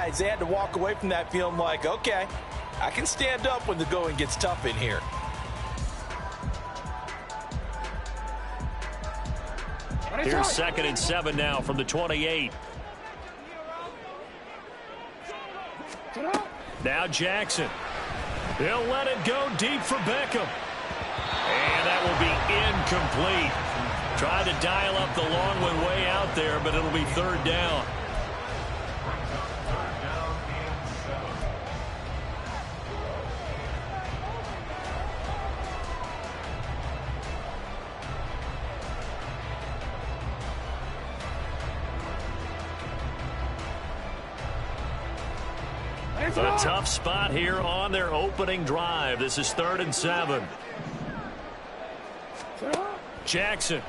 guys, they had to walk away from that feeling like, okay, I can stand up when the going gets tough in here. Here's 2nd and 7 now from the 28. Now Jackson. He'll let it go deep for Beckham. And that will be incomplete. Tried to dial up the long one way out there, but it'll be 3rd down. A tough spot here on their opening drive. This is 3rd and 7. Jackson.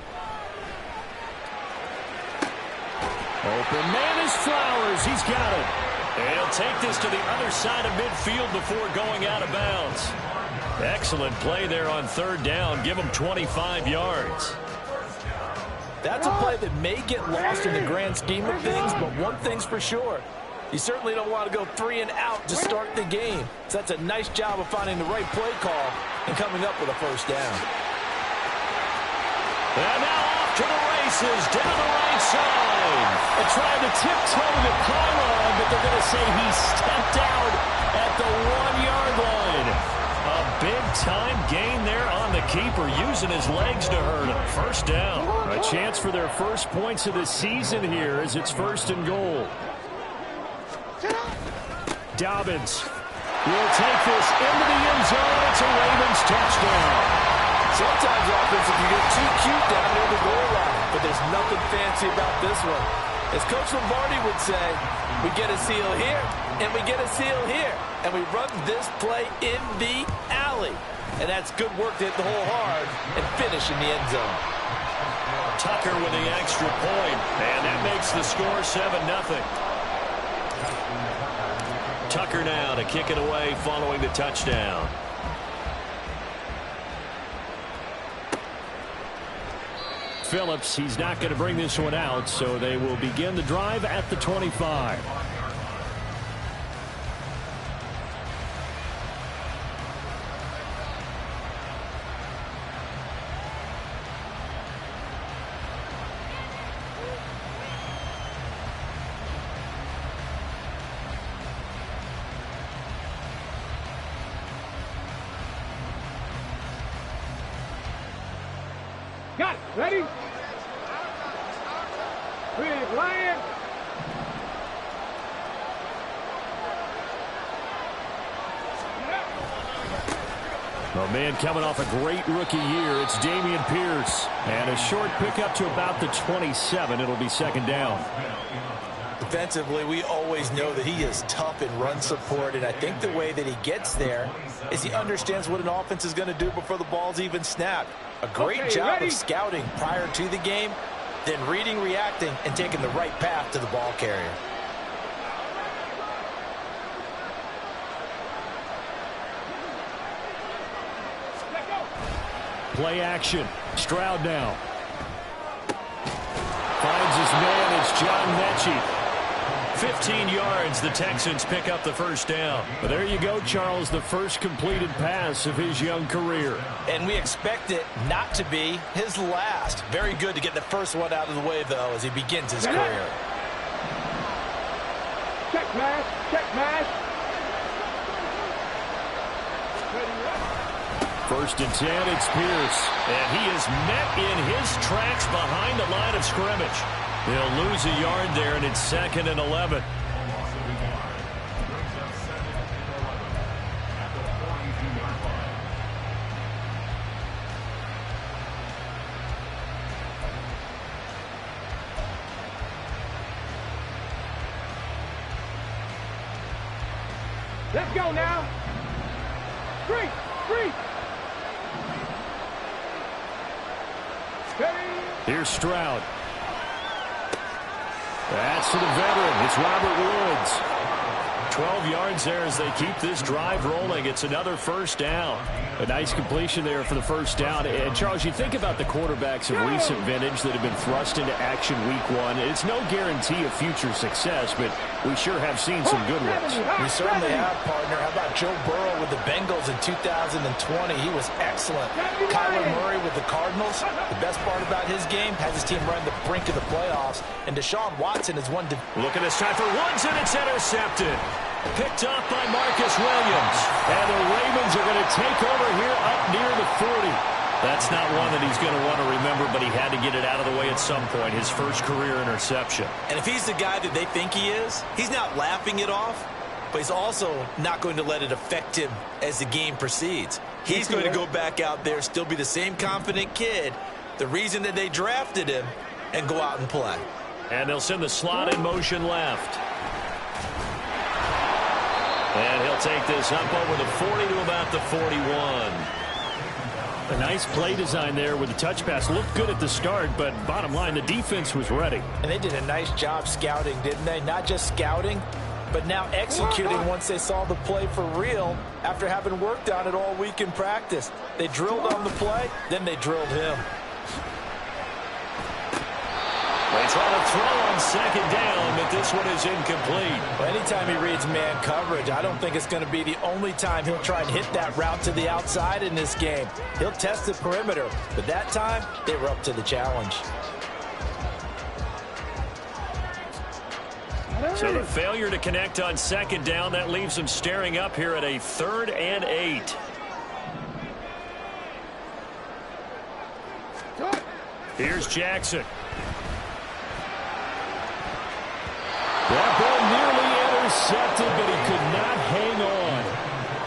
Open man is Flowers. He's got it. And he'll take this to the other side of midfield before going out of bounds. Excellent play there on 3rd down. Give him 25 yards. That's a play that may get lost in the grand scheme of things, but one thing's for sure. You certainly don't want to go 3 and out to start the game. So that's a nice job of finding the right play call and coming up with a 1st down. And now off to the races, down the right side. They're trying to tiptoe the pylon, but they're going to say he stepped out at the 1-yard line. A big-time gain there on the keeper, using his legs to hurt him. 1st down. A chance for their first points of the season here as it's 1st and goal. Dobbins will take this into the end zone. It's a Ravens touchdown. Sometimes offense, if you get too cute down near the goal line, but there's nothing fancy about this one. As Coach Lombardi would say, we get a seal here, and we get a seal here, and we run this play in the alley. And that's good work to hit the hole hard and finish in the end zone. Tucker with the extra point, and that makes the score 7-0. Tucker now to kick it away following the touchdown. Phillips, he's not going to bring this one out, so they will begin the drive at the 25. Got it. Ready? Big Lion. A man coming off a great rookie year. It's Dameon Pierce. And a short pickup to about the 27. It'll be 2nd down. Defensively, we always know that he is tough in run support, and I think the way that he gets there is he understands what an offense is going to do before the ball's even snapped. A great job of scouting prior to the game, then reading, reacting, and taking the right path to the ball carrier. Play action. Stroud now. Finds his man. It's John Mechie. 15 yards. The Texans pick up the 1st down. But there you go, Charles. The first completed pass of his young career. And we expect it not to be his last. Very good to get the first one out of the way, though, as he begins his career. Check mash. Check mash. 1st and 10, it's Pierce. And he is met in his tracks behind the line of scrimmage. He'll lose a yard there, and it's 2nd and 11. Let's go now. 3, 3. Here's Stroud. That's to the veteran. It's Robert Woods. 12 yards there as they keep this drive rolling. It's another 1st down. A nice completion there for the first down. And, Charles, you think about the quarterbacks of recent vintage that have been thrust into action week one. It's no guarantee of future success, but we sure have seen some good ones. We certainly have, partner. How about Joe Burrow with the Bengals in 2020? He was excellent. Kyler Murray with the Cardinals. The best part about his game has his team run the brink of the playoffs. And Deshaun Watson is one. Looking this time for Woods, and it's intercepted. Picked up by Marcus Williams. And the Ravens are going to take over here up near the 40. That's not one that he's going to want to remember, but he had to get it out of the way at some point. His first career interception. And if he's the guy that they think he is, he's not laughing it off, but he's also not going to let it affect him as the game proceeds. He's going to go back out there, still be the same confident kid, the reason that they drafted him, and go out and play. And they'll send the slot in motion left. And he'll take this up over the 40 to about the 41. A nice play design there with the touch pass. Looked good at the start, but bottom line, the defense was ready. And they did a nice job scouting, didn't they? Not just scouting, but now executing once they saw the play for real after having worked on it all week in practice. They drilled on the play, then they drilled him. They try to throw on second down, but this one is incomplete. Well, anytime he reads man coverage, I don't think it's going to be the only time he'll try and hit that route to the outside in this game. He'll test the perimeter, but that time, they were up to the challenge. So the failure to connect on second down, that leaves him staring up here at a 3rd and 8. Here's Jackson. That ball nearly intercepted, but he could not hang on.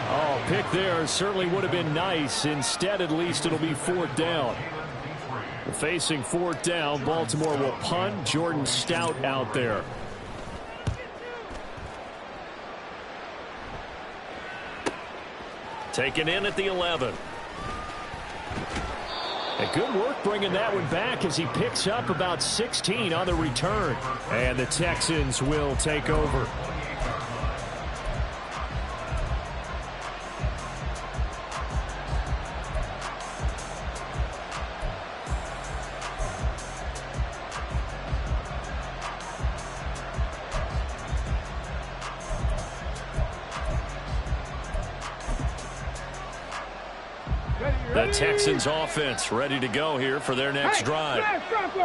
Oh, pick there certainly would have been nice. Instead, at least, it'll be 4th down. Facing 4th down, Baltimore will punt. Jordan Stout out there. Taken in at the 11. And good work bringing that one back as he picks up about 16 on the return. And the Texans will take over. The Texans offense ready to go here for their next drive.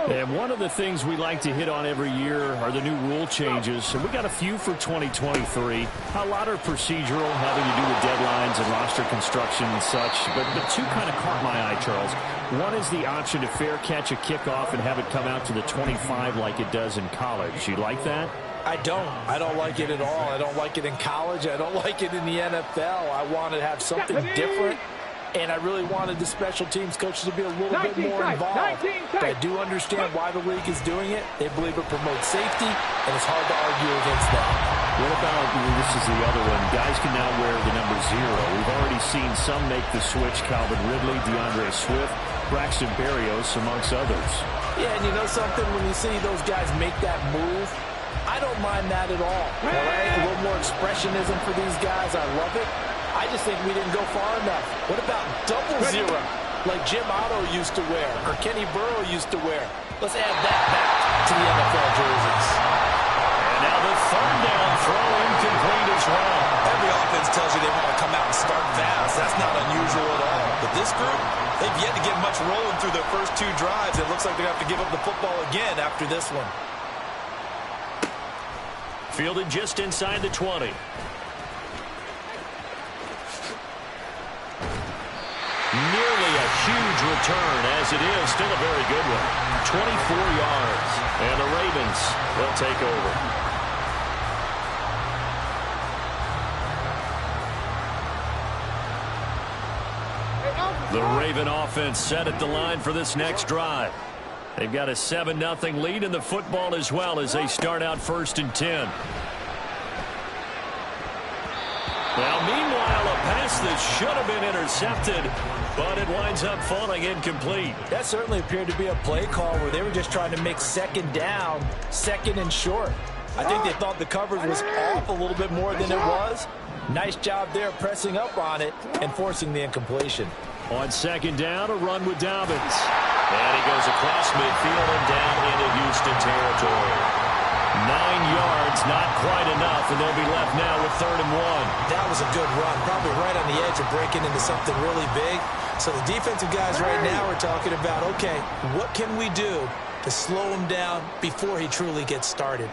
And one of the things we like to hit on every year are the new rule changes. So we got a few for 2023. A lot are procedural, having to do with deadlines and roster construction and such. But two kind of caught my eye, Charles. One is the option to fair catch a kickoff and have it come out to the 25 like it does in college. You like that? I don't like it at all. I don't like it in college. I don't like it in the NFL. I want to have something different. And I really wanted the special teams coaches to be a little bit more involved. But I do understand why the league is doing it. They believe it promotes safety, and it's hard to argue against that. What about, this is the other one, guys can now wear the number 0. We've already seen some make the switch, Calvin Ridley, DeAndre Swift, Braxton Berrios, amongst others. Yeah, and you know something? When you see those guys make that move, I don't mind that at all. All right? A little more expressionism for these guys. I love it. I just think we didn't go far enough. What about double 0, like Jim Otto used to wear, or Kenny Burrow used to wear? Let's add that back to the NFL jerseys. And now the 3rd down throw incomplete as well. Every offense tells you they want to come out and start fast. That's not unusual at all. But this group, they've yet to get much rolling through their first 2 drives. It looks like they're going to have to give up the football again after this one. Fielded just inside the 20. Nearly a huge return, as it is still a very good one. 24 yards. And the Ravens will take over. The Raven offense set at the line for this next drive. They've got a 7-0 lead in the football as well as they start out 1st and 10. Now, meanwhile, a pass that should have been intercepted, but it winds up falling incomplete. That certainly appeared to be a play call where they were just trying to make 2nd down, 2nd and short. I think they thought the coverage was off a little bit more than it was. Nice job there pressing up on it and forcing the incompletion. On second down, a run with Dobbins. And he goes across midfield and down into Houston territory. 9 yards, not quite enough, and they'll be left now with 3rd and 1. That was a good run, probably right on the edge of breaking into something really big. So the defensive guys right now are talking about, okay, what can we do to slow him down before he truly gets started?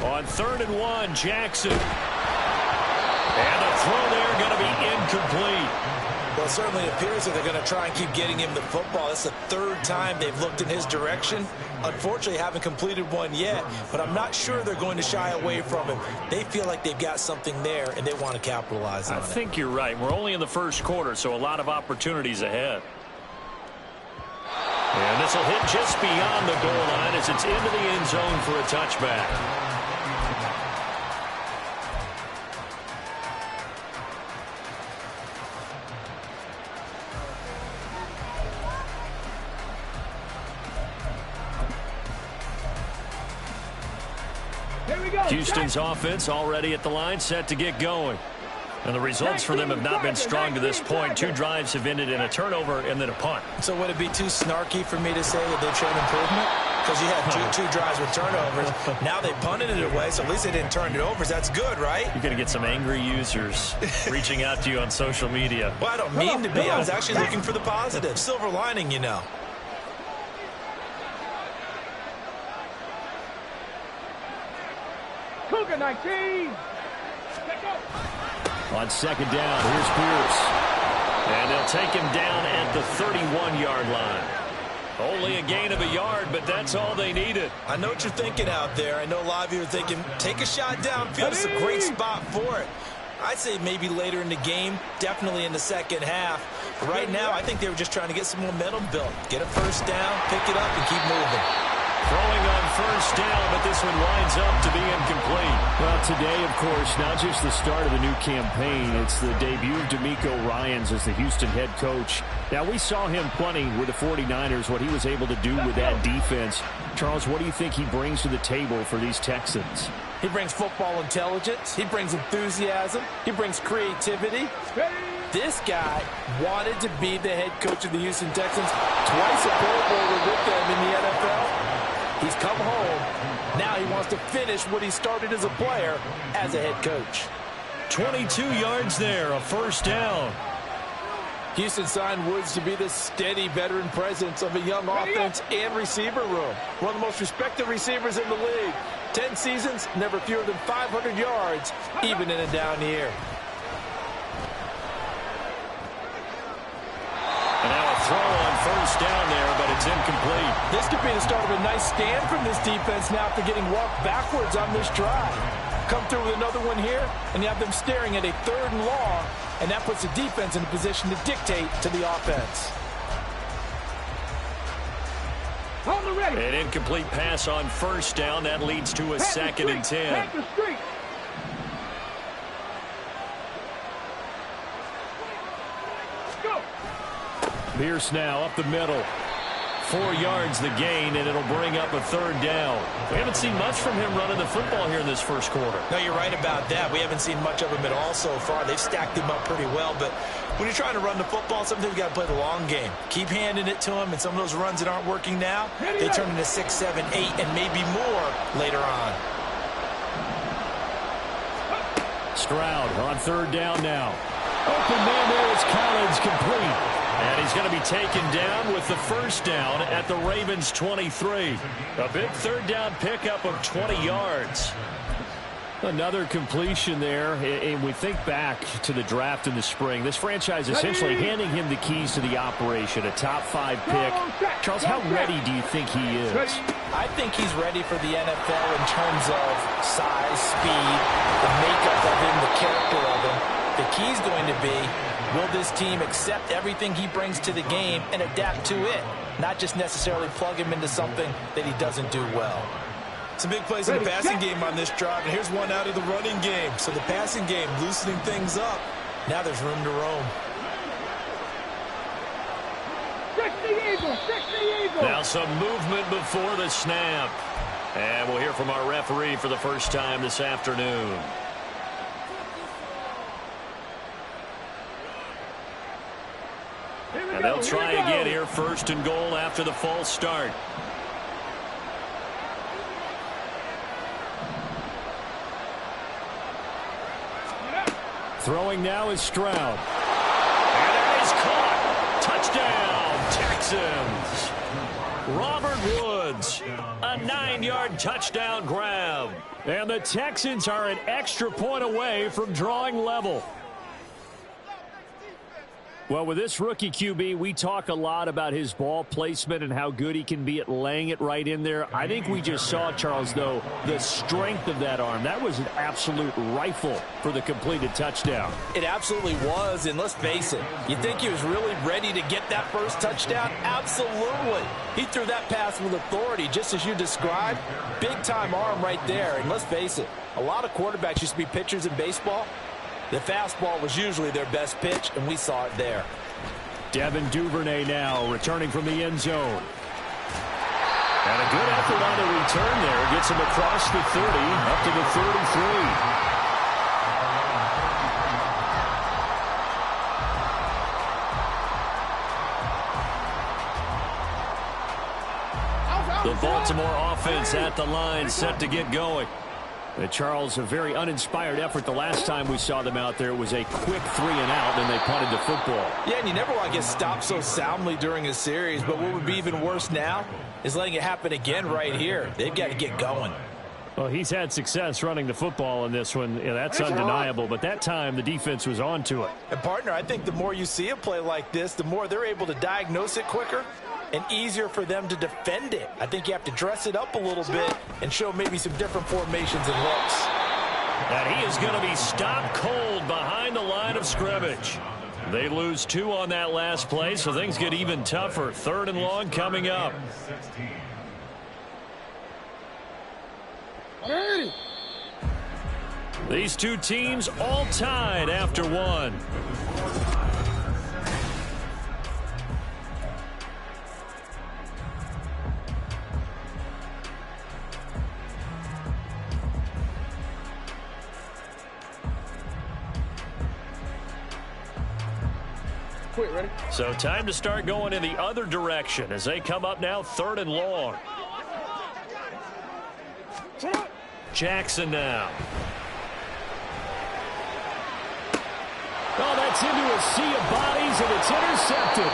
On 3rd and 1, Jackson. And the throw there going to be incomplete. Well, it certainly appears that they're going to try and keep getting him the football. It's the 3rd time they've looked in his direction. Unfortunately, haven't completed one yet, but I'm not sure they're going to shy away from him. They feel like they've got something there, and they want to capitalize on it. I think you're right. We're only in the first quarter, so a lot of opportunities ahead. And this will hit just beyond the goal line as it's into the end zone for a touchback. Houston's offense already at the line, set to get going. And the results for them have not been strong to this point. 2 drives have ended in a turnover and then a punt. So would it be too snarky for me to say that they've shown improvement? Because you had two drives with turnovers. Now they punted it away, so at least they didn't turn it over. That's good, right? You're going to get some angry users reaching out to you on social media. Well, I don't mean to be. I was actually looking for the positive. Silver lining, you know. Cougar 19. On second down, here's Pierce. And they'll take him down at the 31-yard line. Only a gain of a yard, but that's all they needed. I know what you're thinking out there. I know a lot of you are thinking, take a shot downfield. It's a great spot for it. I'd say maybe later in the game, definitely in the second half. But right now, I think they were just trying to get some momentum built. Get a first down, pick it up, and keep moving. Throwing on first down, but this one winds up to be incomplete. Well, today, of course, not just the start of the new campaign, it's the debut of DeMeco Ryans as the Houston head coach. Now, we saw him plenty with the 49ers, what he was able to do with that defense. Charles, what do you think he brings to the table for these Texans? He brings football intelligence. He brings enthusiasm. He brings creativity. This guy wanted to be the head coach of the Houston Texans. Twice a Pro Bowler with them in the NFL. He's come home. Now he wants to finish what he started as a player as a head coach. 22 yards there, a first down. Houston signed Woods to be the steady veteran presence of a young offense and receiver room. One of the most respected receivers in the league. 10 seasons, never fewer than 500 yards, even in a down year. And now a throw on first down there, but it's incomplete. This could be the start of a nice stand from this defense now after getting walked backwards on this drive. Come through with another one here, and you have them staring at a 3rd and long, and that puts the defense in a position to dictate to the offense. An incomplete pass on first down. That leads to a 2nd and 10. Pierce now up the middle. 4 yards the gain, and it'll bring up a 3rd down. We haven't seen much from him running the football here in this first quarter. No, you're right about that. We haven't seen much of him at all so far. They've stacked him up pretty well, but when you're trying to run the football, sometimes you've got to play the long game. Keep handing it to him, and some of those runs that aren't working now, they turn into 6, 7, 8, and maybe more later on. Stroud on 3rd down now. Open man there is Collins, complete. And he's going to be taken down with the first down at the Ravens 23. A big 3rd down pickup of 20 yards. Another completion there, and we think back to the draft in the spring. This franchise essentially handing him the keys to the operation, a top 5 pick. Charles, how ready do you think he is? I think he's ready for the NFL in terms of size, speed, the makeup of him, the character of him. The key's going to be, will this team accept everything he brings to the game and adapt to it? Not just necessarily plug him into something that he doesn't do well. Some big plays in the passing game on this drive, and here's one out of the running game. So the passing game loosening things up. Now there's room to roam. Now some movement before the snap. And we'll hear from our referee for the first time this afternoon. And they'll try again here, first and goal after the false start. Throwing now is Stroud. And that is caught. Touchdown, Texans. Robert Woods, a 9-yard touchdown grab. And the Texans are an extra point away from drawing level. Well, with this rookie QB, we talk a lot about his ball placement and how good he can be at laying it right in there. I think we just saw, Charles, though, the strength of that arm. That was an absolute rifle for the completed touchdown. It absolutely was, and let's face it, you think he was really ready to get that first touchdown? Absolutely. He threw that pass with authority, just as you described. Big-time arm right there, and let's face it, a lot of quarterbacks used to be pitchers in baseball. The fastball was usually their best pitch, and we saw it there. Devin Duvernay now returning from the end zone. And a good effort on the return there. Gets him across the 30, up to the 33. The Baltimore offense at the line, set to get going. Charles, a very uninspired effort the last time we saw them out there. It was a quick 3 and out, and they punted the football. Yeah, and you never want to get stopped so soundly during a series, but what would be even worse now is letting it happen again right here. They've got to get going. Well, he's had success running the football in this one. Yeah, that's undeniable, but that time the defense was on to it. And, partner, I think the more you see a play like this, the more they're able to diagnose it quicker and easier for them to defend it. I think you have to dress it up a little bit and show maybe some different formations and looks. And he is going to be stopped cold behind the line of scrimmage. They lose 2 on that last play, so things get even tougher. 3rd and long coming up. These two teams all tied after 1. Ready? So time to start going in the other direction as they come up now 3rd and long. Jackson now. Oh, that's into a sea of bodies, and it's intercepted.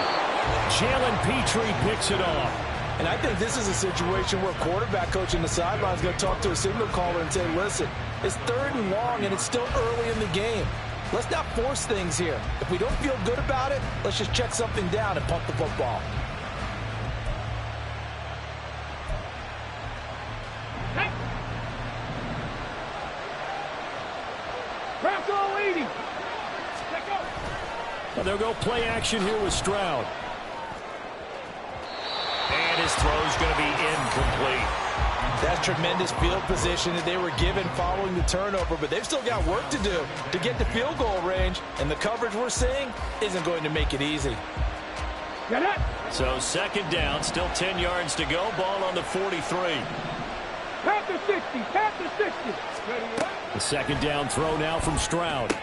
Jalen Petrie picks it off. And I think this is a situation where quarterback coach in the sideline is going to talk to a signal caller and say, listen, it's 3rd and long, and it's still early in the game. Let's not force things here. If we don't feel good about it, let's just check something down and punt the football. Hey! Craft all 80. Let go. Well, they'll go play action here with Stroud. And his throw's going to be incomplete. That's tremendous field position that they were given following the turnover, but they've still got work to do to get to field goal range, and the coverage we're seeing isn't going to make it easy. Get it? So 2nd down, still 10 yards to go. Ball on the 43. Tap the 60. Tap the 60. Ready, The 2nd down throw now from Stroud.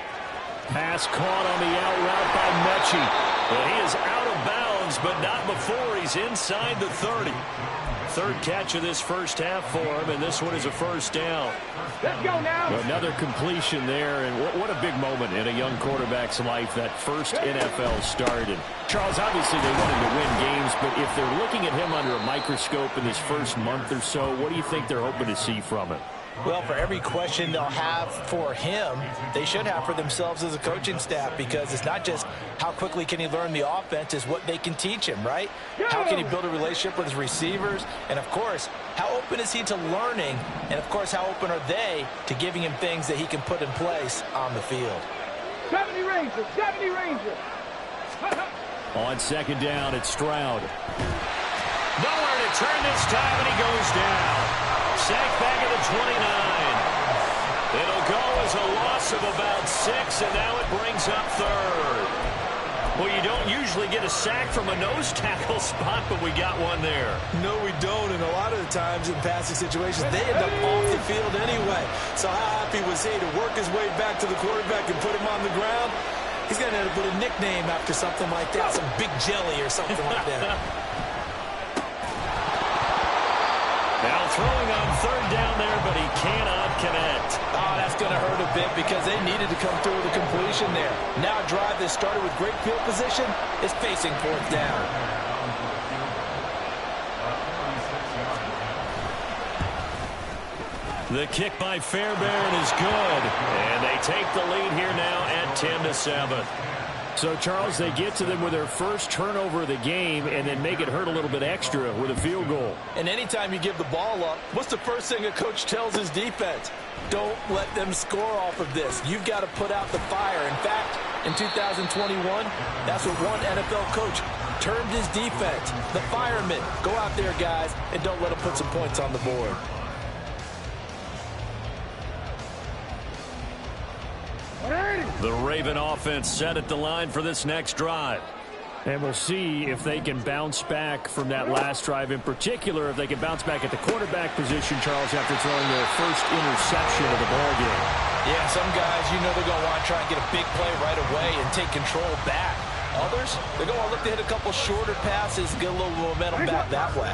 Pass caught on the out route by Mechie. Well, he is out of bounds, but not before he's inside the 30. 3rd catch of this first half for him, and this one is a 1st down. Let's go now. Another completion there, and what a big moment in a young quarterback's life, that first NFL start. And Charles, obviously they wanted to win games, but if they're looking at him under a microscope in this first month or so, what do you think they're hoping to see from him? Well, for every question they'll have for him, they should have for themselves as a coaching staff, because it's not just how quickly can he learn the offense, it's what they can teach him, right? How can he build a relationship with his receivers? And, of course, how open is he to learning? And, of course, how open are they to giving him things that he can put in place on the field? 70 Rangers. 70 Rangers. On 2nd down, it's Stroud. Nowhere to turn this time, and he goes down. Sacked back at the 29. It'll go as a loss of about 6, and now it brings up 3rd. Well, you don't usually get a sack from a nose tackle spot, but we got one there. No, we don't, and a lot of the times in passing situations, they end up off the field anyway. So how happy was he to work his way back to the quarterback and put him on the ground? He's going to end up with a nickname after something like that, some Big Jelly or something like that. Now throwing on third down there, but he cannot connect. Oh, that's going to hurt a bit because they needed to come through with a completion there. Now a drive that started with great field position is facing fourth down. The kick by Fairbairn is good. And they take the lead here now at 10-7. So, Charles, they get to them with their first turnover of the game and then make it hurt a little bit extra with a field goal. And anytime you give the ball up, what's the first thing a coach tells his defense? Don't let them score off of this. You've got to put out the fire. In fact, in 2021, that's what one NFL coach termed his defense. The firemen. Go out there, guys, and don't let them put some points on the board. The Raven offense set at the line for this next drive. And we'll see if they can bounce back from that last drive, in particular if they can bounce back at the quarterback position, Charles, after throwing their first interception of the ballgame. Yeah, some guys, you know they're going to want to try and get a big play right away and take control back. Others, they're going to look to hit a couple shorter passes, get a little momentum back that way.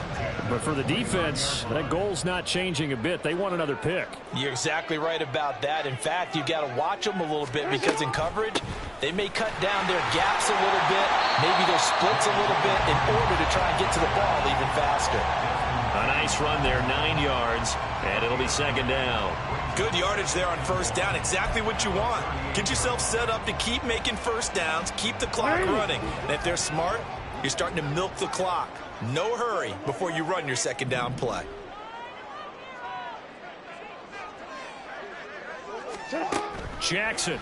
But for the defense, that goal's not changing a bit. They want another pick. You're exactly right about that. In fact, you've got to watch them a little bit because in coverage, they may cut down their gaps a little bit, maybe their splits a little bit in order to try and get to the ball even faster. A nice run there, 9 yards, and it'll be second down. Good yardage there on first down. Exactly what you want. Get yourself set up to keep making first downs, keep the clock running. And if they're smart, you're starting to milk the clock. No hurry before you run your second down play. Jackson.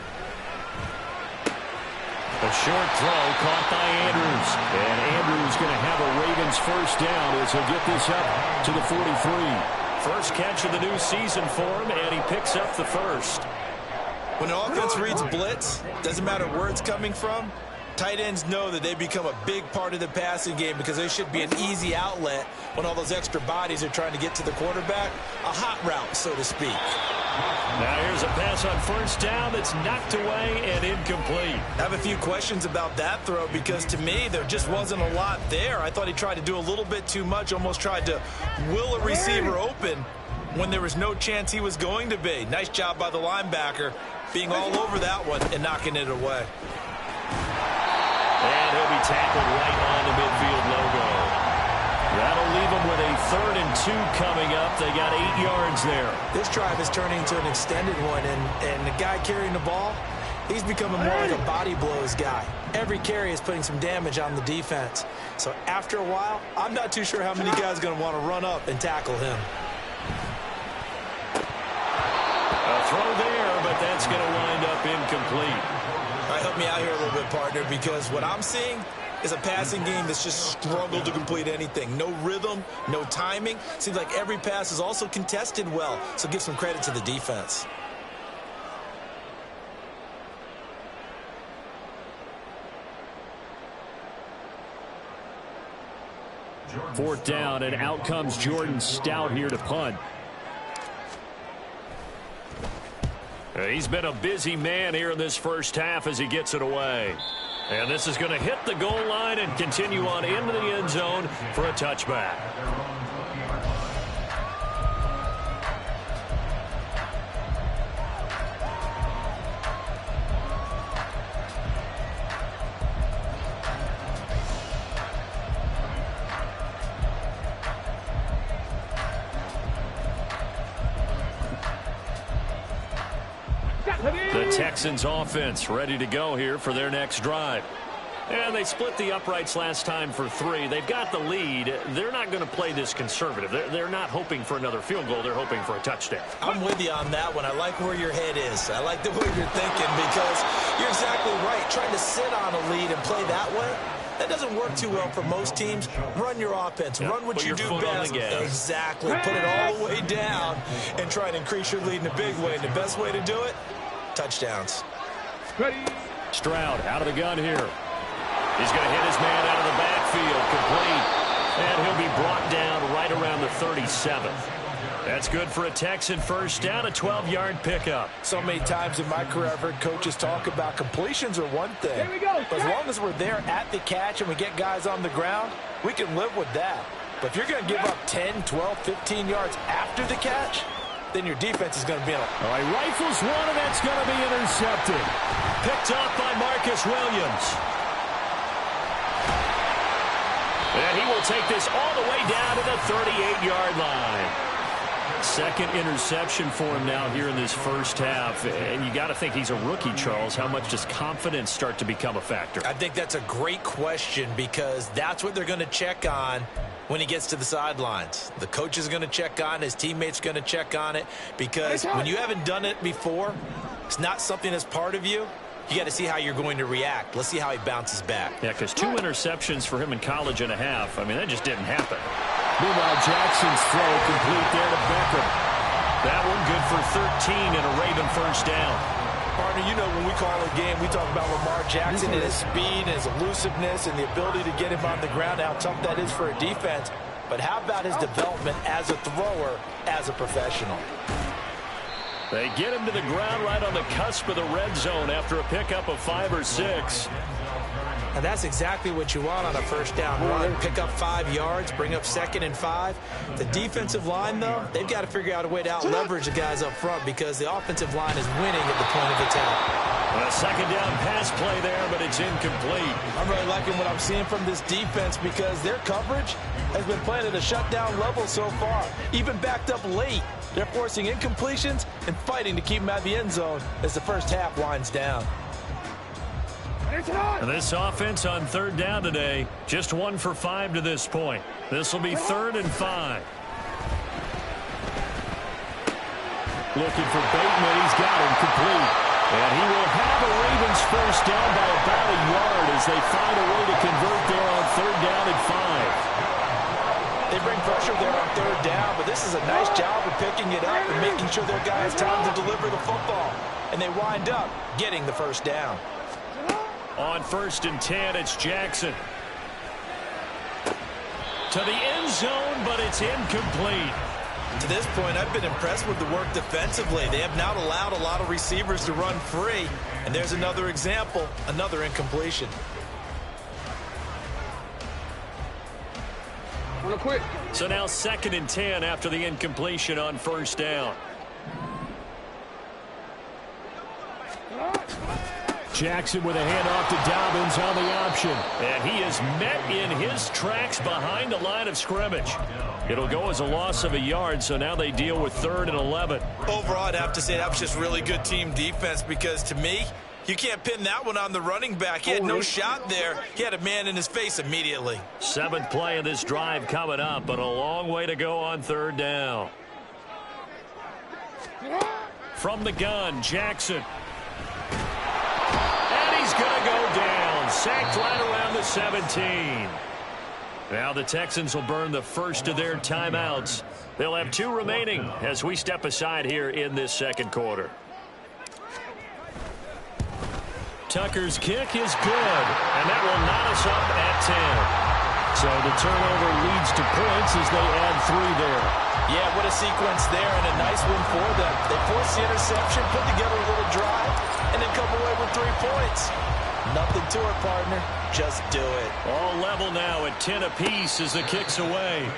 A short throw caught by Andrews. And Andrews going to have a Ravens first down as he'll get this up to the 43. First catch of the new season for him, and he picks up the first. When an offense reads blitz, doesn't matter where it's coming from, tight ends know that they become a big part of the passing game because they should be an easy outlet when all those extra bodies are trying to get to the quarterback. A hot route, so to speak. Now here's a pass on first down that's knocked away and incomplete. I have a few questions about that throw because to me there just wasn't a lot there. I thought he tried to do a little bit too much, almost tried to will a receiver open when there was no chance he was going to be. Nice job by the linebacker being all over that one and knocking it away. And he'll be tackled right on the midfield logo. That'll leave them with a 3rd and 2 coming up. They got 8 yards there. This drive is turning into an extended one, and the guy carrying the ball, he's becoming more like a body blows guy. Every carry is putting some damage on the defense. So after a while, I'm not too sure how many guys are going to want to run up and tackle him. A throw there, but that's going to wind up incomplete. All right, help me out here a little bit, partner, because what I'm seeing is a passing game that's just struggled to complete anything. No rhythm, no timing. Seems like every pass is also contested well, so give some credit to the defense. Fourth down, and out comes Jordan Stout here to punt. He's been a busy man here in this first half as he gets it away. And this is going to hit the goal line and continue on into the end zone for a touchback. The Texans offense ready to go here for their next drive. And they split the uprights last time for 3. They've got the lead. They're not going to play this conservative. They're not hoping for another field goal. They're hoping for a touchdown. I'm with you on that one. I like where your head is. I like the way you're thinking because you're exactly right. Trying to sit on a lead and play that way, that doesn't work too well for most teams. Run your offense. Run what you do best. Exactly. Put it all the way down and try and increase your lead in a big way. And the best way to do it, touchdowns. Stroud out of the gun here. He's going to hit his man out of the backfield, complete. And he'll be brought down right around the 37th. That's good for a Texan first down, a 12-yard pickup. So many times in my career, I've heard coaches talk about completions are one thing. Here we go. But as long as we're there at the catch and we get guys on the ground, we can live with that. But if you're going to give up 10, 12, 15 yards after the catch, then your defense is going to be in a... All right, rifles one, and that's going to be intercepted. Picked off by Marcus Williams. And he will take this all the way down to the 38-yard line. Second interception for him now here in this first half. And you got to think he's a rookie, Charles. How much does confidence start to become a factor? I think that's a great question because that's what they're going to check on when he gets to the sidelines. The coach is going to check on it. His teammates going to check on it because when you haven't done it before, it's not something that's part of you. You got to see how you're going to react. Let's see how he bounces back. Yeah, because 2 interceptions for him in college and a half. I mean, that just didn't happen. Meanwhile, Jackson's throw complete there to Beckham. That one good for 13 and a Raven first down. Partner, you know when we call a game, we talk about Lamar Jackson and his speed and his elusiveness and the ability to get him on the ground, how tough that is for a defense. But how about his development as a thrower, as a professional? They get him to the ground right on the cusp of the red zone after a pickup of 5 or 6. And that's exactly what you want on a first down run. Pick up 5 yards, bring up 2nd and 5. The defensive line, though, they've got to figure out a way to out-leverage the guys up front because the offensive line is winning at the point of attack. A second down pass play there, but it's incomplete. I'm really liking what I'm seeing from this defense because their coverage has been playing at a shutdown level so far. Even backed up late, they're forcing incompletions and fighting to keep them out of the end zone as the first half winds down. This offense on third down today, just 1 for 5 to this point. This will be 3rd and 5. Looking for Bateman. He's got him complete. And he will have the Ravens first down by about a yard as they find a way to convert there on 3rd down and 5. They bring pressure there on 3rd down, but this is a nice job of picking it up and making sure their guys have time to deliver the football. And they wind up getting the first down. On 1st and 10, it's Jackson. To the end zone, but it's incomplete. To this point, I've been impressed with the work defensively. They have not allowed a lot of receivers to run free. And there's another example, another incompletion. So now 2nd and 10 after the incompletion on 1st down. Jackson with a handoff to Dobbins on the option. And he is met in his tracks behind the line of scrimmage. It'll go as a loss of a yard, so now they deal with 3rd and 11. Overall, I'd have to say that was just really good team defense because to me, you can't pin that one on the running back. He had no shot there. He had a man in his face immediately. 7th play of this drive coming up, but a long way to go on 3rd down. From the gun, Jackson. He's going to go down, sacked right around the 17. Now the Texans will burn the first of their timeouts. They'll have 2 remaining as we step aside here in this 2nd quarter. Tucker's kick is good, and that will knot us up at 10. So the turnover leads to points as they add 3 there. Yeah, what a sequence there, and a nice win for them. They forced the interception, put together a little drive, and then come away with 3 points. Nothing to it, partner. Just do it. All level now at 10 apiece as the kick's away.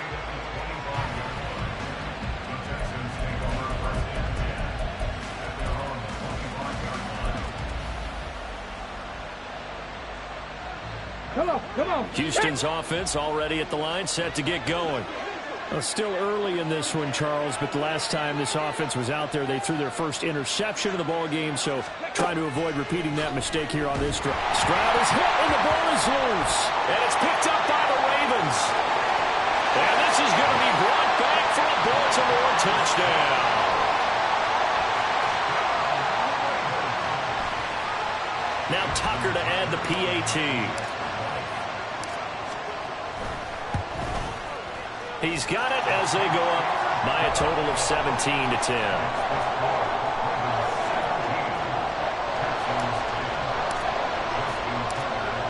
Come on. Houston's offense already at the line, set to get going. Well, still early in this one, Charles, but the last time this offense was out there, they threw their first interception of the ball game, so trying to avoid repeating that mistake here on this drive. Stroud is hit, and the ball is loose. And it's picked up by the Ravens. And this is going to be brought back for a Baltimore touchdown. Now Tucker to add the PAT. He's got it as they go up by a total of 17-10.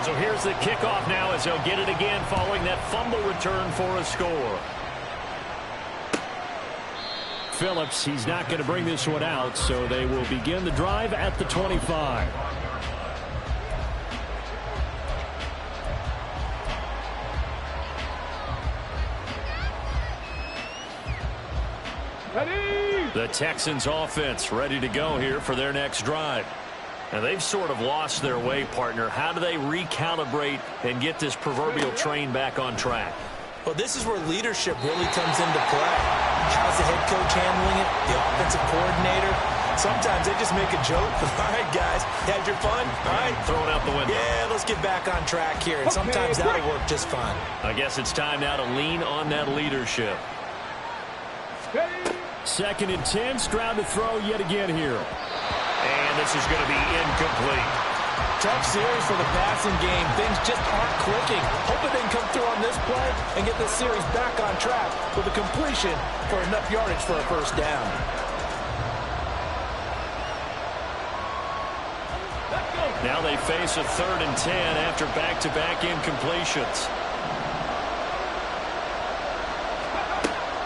So here's the kickoff now as they'll get it again following that fumble return for a score. Phillips, he's not going to bring this one out, so they will begin the drive at the 25. Ready? The Texans offense ready to go here for their next drive. Now they've sort of lost their way, partner. How do they recalibrate and get this proverbial train back on track? Well, this is where leadership really comes into play. How's the head coach handling it? The offensive coordinator? Sometimes they just make a joke. All right, guys, had your fun? All right. Throw it out the window. Yeah, let's get back on track here. And sometimes that'll work just fine. I guess it's time now to lean on that leadership. Ready? 2nd and 10, Stroud to throw yet again here. And this is going to be incomplete. Tough series for the passing game. Things just aren't clicking. Hoping they can come through on this play and get this series back on track with a completion for enough yardage for a first down. Now they face a 3rd and 10 after back-to-back incompletions.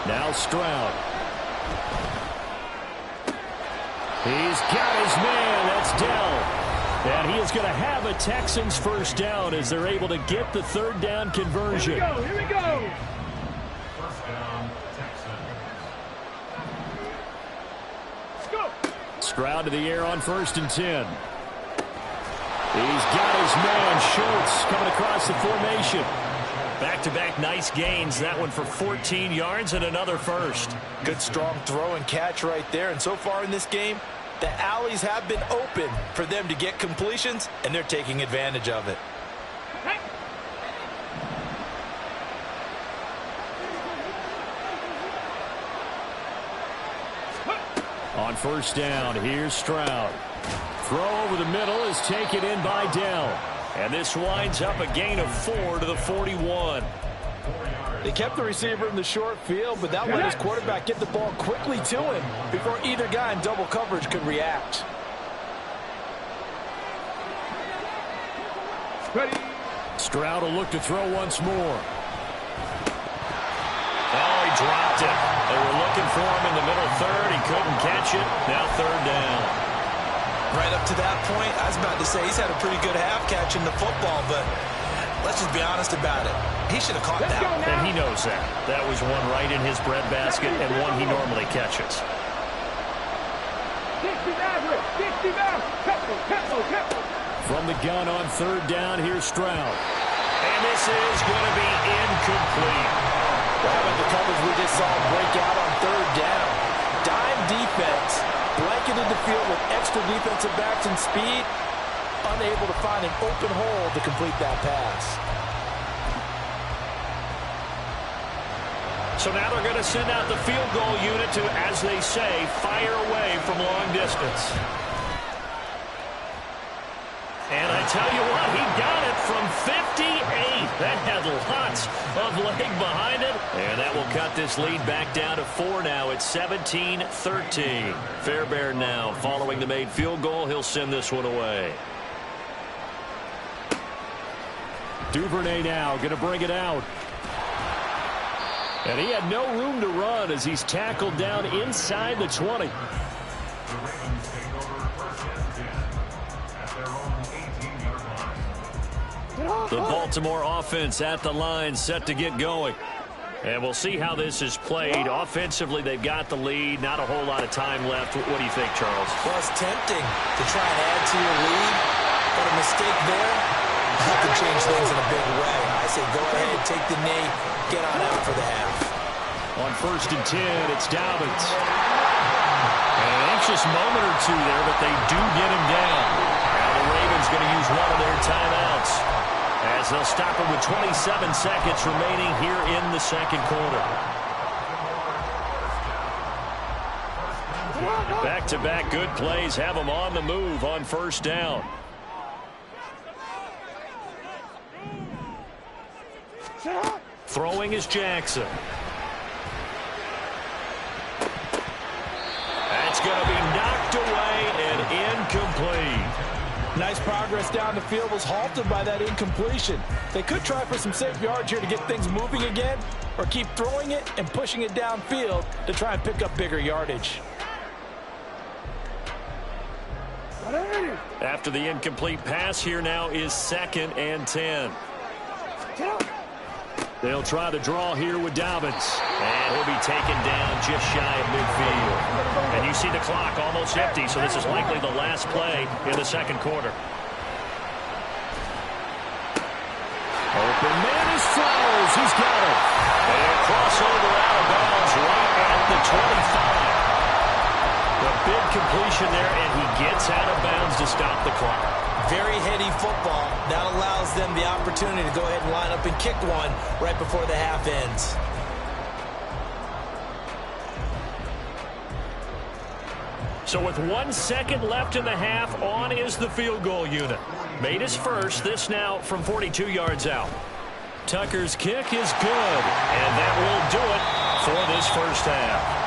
Now Stroud. He's got his man. That's Dell. And he is going to have a Texans first down as they're able to get the 3rd down conversion. Here we go. Here we go. First down, Texans. Let's go. Stroud to the air on 1st and 10. He's got his man, Schultz, coming across the formation. Back-to-back nice gains. That one for 14 yards and another first. Good strong throw and catch right there. And so far in this game, the alleys have been open for them to get completions, and they're taking advantage of it. Hey. On 1st down, here's Stroud. Throw over the middle is taken in by Dell. And this winds up a gain of 4 to the 41. They kept the receiver in the short field, but that let his quarterback get the ball quickly to him before either guy in double coverage could react. Ready? Stroud will look to throw once more. Oh, he dropped it. They were looking for him in the middle 3rd. He couldn't catch it. Now 3rd down. Right up to that point, I was about to say he's had a pretty good half catching the football, but let's just be honest about it. He should have caught that one. And he knows that. That was one right in his breadbasket and one he normally catches. 60 average. 60 now. Tempo. From the gun on 3rd down, here's Stroud. And this is going to be incomplete. Well, how about the coverage we just saw break out on 3rd down? Dime defense, blanketed the field with extra defensive backs and speed, unable to find an open hole to complete that pass. So now they're going to send out the field goal unit to, as they say, fire away from long distance. And I tell you what, he got it from 58. That had lots of leg behind it. And that will cut this lead back down to 4 now. It's 17-13. Fairbairn now following the made field goal. He'll send this one away. Duvernay now going to bring it out. And he had no room to run as he's tackled down inside the 20. The Baltimore offense at the line, set to get going. And we'll see how this is played. Offensively, they've got the lead. Not a whole lot of time left. What do you think, Charles? Well, it's tempting to try and add to your lead, but a mistake there, that could change things in a big way. I say go ahead, take the knee, get on out for the half. On 1st and 10, it's Dobbins. And an anxious moment or two there, but they do get him down. Now the Ravens going to use one of their timeouts, as they'll stop him with 27 seconds remaining here in the 2nd quarter. Back-to-back good plays have them on the move on 1st down. Throwing is Jackson. That's going to be knocked away and incomplete. Nice progress down the field was halted by that incompletion. They could try for some safe yards here to get things moving again, or keep throwing it and pushing it downfield to try and pick up bigger yardage. After the incomplete pass, here now is 2nd and 10. They'll try the draw here with Dobbins. And he'll be taken down just shy of midfield. And you see the clock almost empty, so this is likely the last play in the second quarter. Open man is Flowers. He's got it. And crossover out of bounds right at the 25. The big completion there, and he gets out of bounds to stop the clock. Very heady football. That allows them the opportunity to go ahead and line up and kick one right before the half ends. So with 1 second left in the half, on is the field goal unit. Made his first, this now from 42 yards out. Tucker's kick is good, and that will do it for this first half.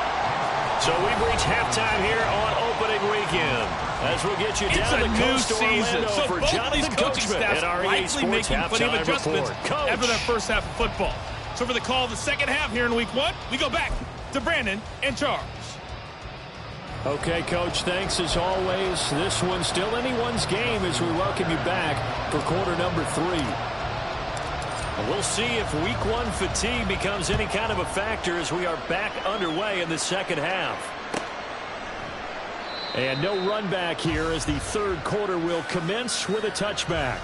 So we've reached halftime here on opening weekend. As we'll get you down the coast to Orlando so for Jonathan Coachman at REA Sports Halftime Report. Coach. After that first half of football. So for the call of the second half here in week 1, we go back to Brandon and Charles. Okay, Coach, thanks as always. This one's still anyone's game as we welcome you back for quarter number 3. We'll see if week 1 fatigue becomes any kind of a factor as we are back underway in the second half. And no run back here as the third quarter will commence with a touchback.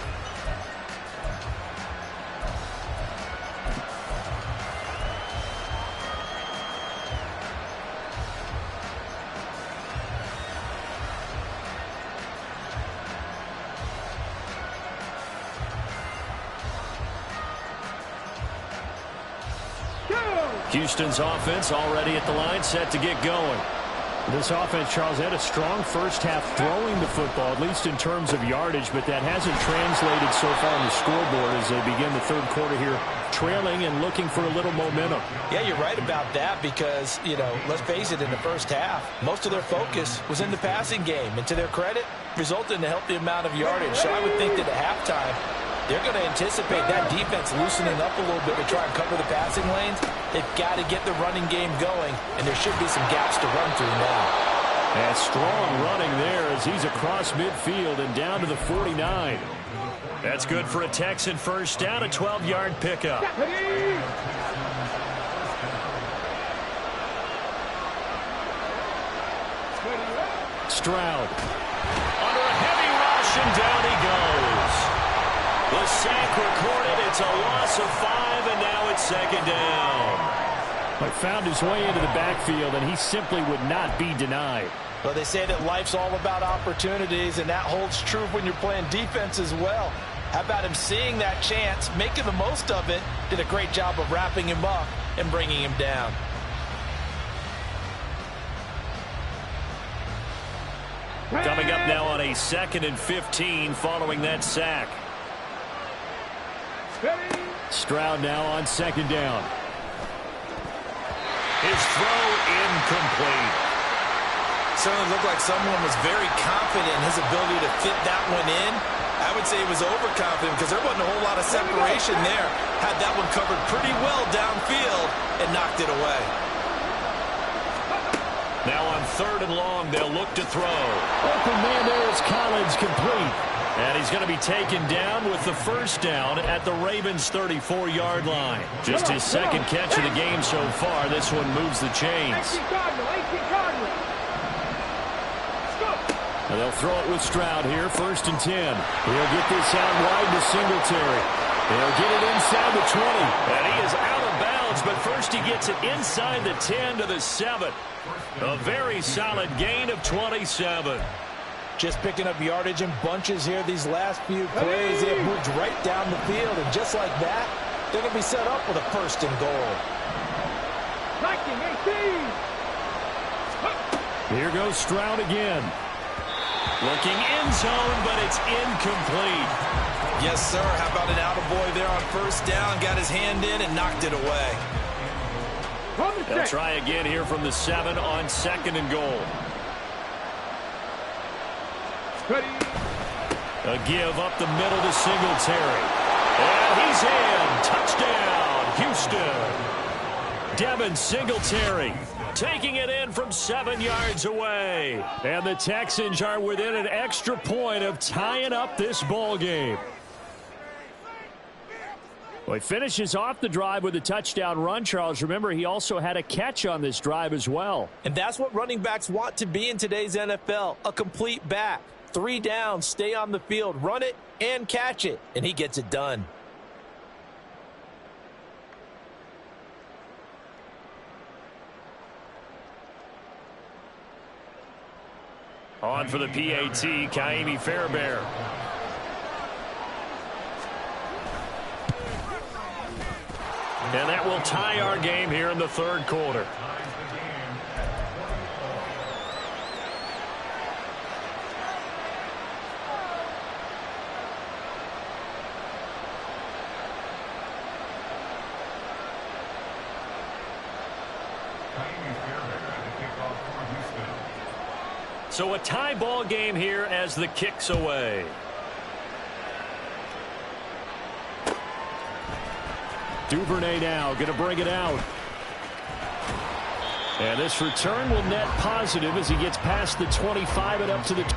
Houston's offense already at the line, set to get going. This offense, Charles, had a strong first half throwing the football, at least in terms of yardage, but that hasn't translated so far on the scoreboard as they begin the third quarter here, trailing and looking for a little momentum. Yeah, you're right about that because, let's face it, in the first half, most of their focus was in the passing game. And to their credit, resulted in a healthy amount of yardage. So I would think that at halftime, they're going to anticipate that defense loosening up a little bit to try and cover the passing lanes. They've got to get the running game going, and there should be some gaps to run through now. And strong running there as he's across midfield and down to the 49. That's good for a Texan first down, a 12-yard pickup. Stroud. Under a heavy rush, and down he goes. The sack recorded. It's a loss of 5, and now it's second down. But found his way into the backfield, and he simply would not be denied. Well, they say that life's all about opportunities, and that holds true when you're playing defense as well. How about him seeing that chance, making the most of it, did a great job of wrapping him up and bringing him down. Coming up now on a 2nd and 15 following that sack. Stroud now on second down. His throw incomplete. Certainly looked like someone was very confident in his ability to fit that one in. I would say he was overconfident because there wasn't a whole lot of separation there. Had that one covered pretty well downfield and knocked it away. Now on 3rd and long, they'll look to throw. Open man there is Collins, complete. And he's going to be taken down with the first down at the Ravens' 34-yard line. Just his second catch of the game so far. This one moves the chains. And they'll throw it with Stroud here, 1st and 10. He'll get this out wide to Singletary. They'll get it inside the 20. And he is out of bounds, but first he gets it inside the 10 to the 7. A very solid gain of 27. Just picking up yardage in bunches here these last few plays. They have moved right down the field, and just like that, they're going to be set up with a 1st and goal. Here goes Stroud again. Looking end zone, but it's incomplete. Yes, sir. How about an attaboy there on 1st down? Got his hand in and knocked it away. They'll try again here from the 7 on 2nd and goal. A give up the middle to Singletary. And he's in. Touchdown, Houston. Devin Singletary taking it in from 7 yards away. And the Texans are within an extra point of tying up this ball game. Well, he finishes off the drive with a touchdown run, Charles. Remember, he also had a catch on this drive as well. And that's what running backs want to be in today's NFL, a complete back. 3 downs, stay on the field, run it, and catch it. And he gets it done. On for the PAT, Ka'imi Fairbairn. And that will tie our game here in the third quarter. So a tie ball game here as the kick's away. Duvernay now going to bring it out. And this return will net positive as he gets past the 25 and up to the